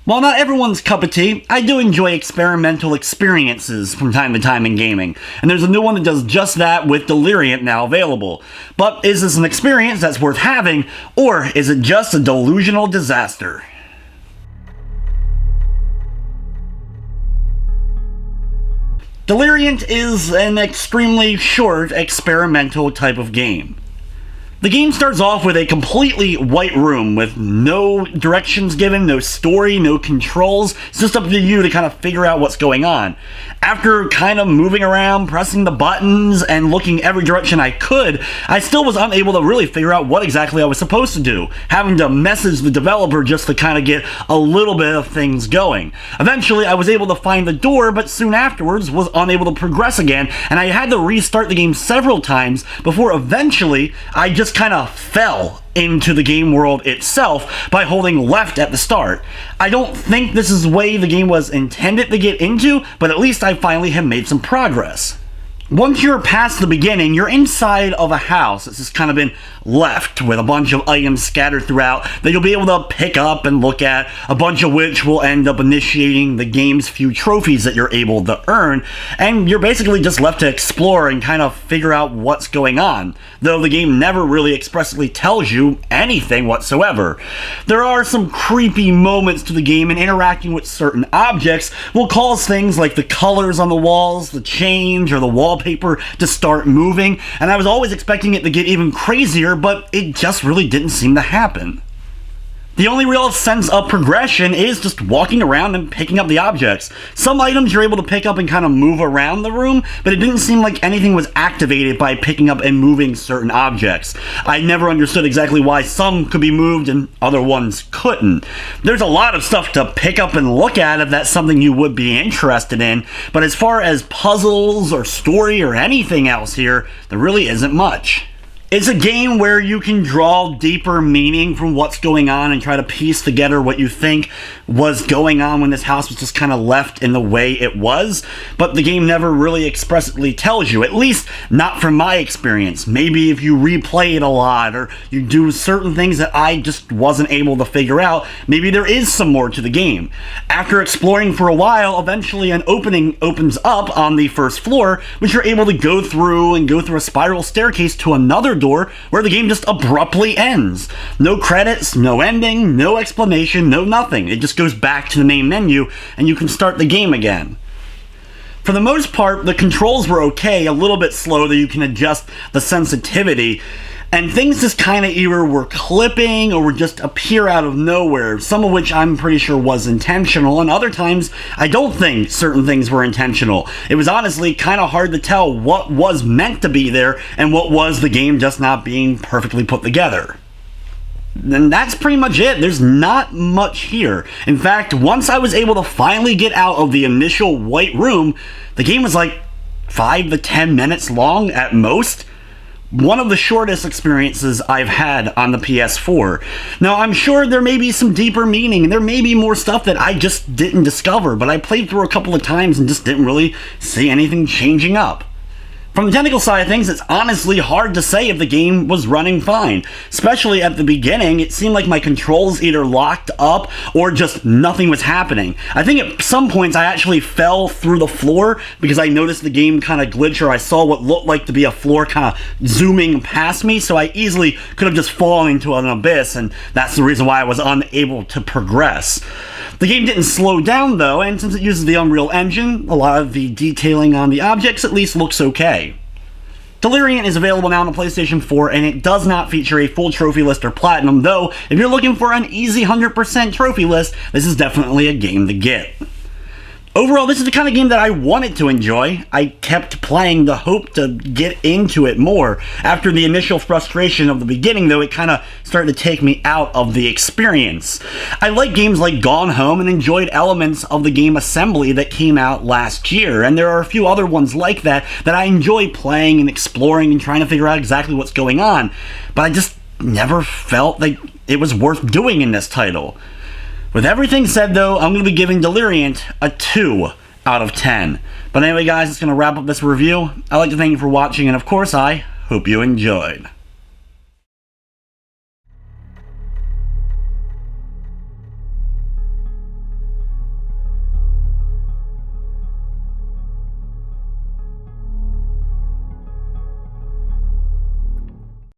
While not everyone's cup of tea, I do enjoy experimental experiences from time to time in gaming, and there's a new one that does just that with Deliriant now available. But is this an experience that's worth having, or is it just a delusional disaster? Deliriant is an extremely short experimental type of game. The game starts off with a completely white room with no directions given, no story, no controls. It's just up to you to kind of figure out what's going on. After kind of moving around, pressing the buttons, and looking every direction I could, I still was unable to really figure out what exactly I was supposed to do, having to message the developer just to kind of get a little bit of things going. Eventually, I was able to find the door, but soon afterwards was unable to progress again, and I had to restart the game several times before eventually I just kind of fell into the game world itself by holding left at the start. I don't think this is the way the game was intended to get into, but at least I finally have made some progress. Once you're past the beginning, you're inside of a house that's just kind of been left with a bunch of items scattered throughout that you'll be able to pick up and look at, a bunch of which will end up initiating the game's few trophies that you're able to earn, and you're basically just left to explore and kind of figure out what's going on, though the game never really expressly tells you anything whatsoever. There are some creepy moments to the game, and interacting with certain objects will cause things like the colors on the walls to change or the wallpaper to start moving, and I was always expecting it to get even crazier, but it just really didn't seem to happen. The only real sense of progression is just walking around and picking up the objects. Some items you're able to pick up and kind of move around the room, but it didn't seem like anything was activated by picking up and moving certain objects. I never understood exactly why some could be moved and other ones couldn't. There's a lot of stuff to pick up and look at if that's something you would be interested in, but as far as puzzles or story or anything else here, there really isn't much. It's a game where you can draw deeper meaning from what's going on and try to piece together what you think was going on when this house was just kind of left in the way it was, but the game never really expressly tells you, at least not from my experience. Maybe if you replay it a lot or you do certain things that I just wasn't able to figure out, maybe there is some more to the game. After exploring for a while, eventually an opening opens up on the first floor, which you're able to go through a spiral staircase to another door where the game just abruptly ends. No credits, no ending, no explanation, no nothing. It just goes back to the main menu and you can start the game again. For the most part, the controls were okay, a little bit slow that you can adjust the sensitivity, and things just kind of either were clipping or would just appear out of nowhere, some of which I'm pretty sure was intentional, and other times I don't think certain things were intentional. It was honestly kind of hard to tell what was meant to be there and what was the game just not being perfectly put together. And that's pretty much it. There's not much here. In fact, once I was able to finally get out of the initial white room, the game was like 5 to 10 minutes long at most. One of the shortest experiences I've had on the PS4. Now, I'm sure there may be some deeper meaning, and there may be more stuff that I just didn't discover, but I played through a couple of times and just didn't really see anything changing up. From the technical side of things, it's honestly hard to say if the game was running fine. Especially at the beginning, it seemed like my controls either locked up or just nothing was happening. I think at some points I actually fell through the floor because I noticed the game kind of glitch, or I saw what looked like to be a floor kind of zooming past me, so I easily could have just fallen into an abyss, and that's the reason why I was unable to progress. The game didn't slow down though, and since it uses the Unreal Engine, a lot of the detailing on the objects at least looks okay. Deliriant is available now on the PlayStation 4, and it does not feature a full trophy list or platinum, though if you're looking for an easy 100% trophy list, this is definitely a game to get. Overall, this is the kind of game that I wanted to enjoy. I kept playing the hope to get into it more. After the initial frustration of the beginning, though, it kind of started to take me out of the experience. I like games like Gone Home and enjoyed elements of the game Assembly that came out last year, and there are a few other ones like that that I enjoy playing and exploring and trying to figure out exactly what's going on, but I just never felt like it was worth doing in this title. With everything said, though, I'm going to be giving Deliriant a 2 out of 10. But anyway, guys, that's going to wrap up this review. I'd like to thank you for watching, and of course, I hope you enjoyed.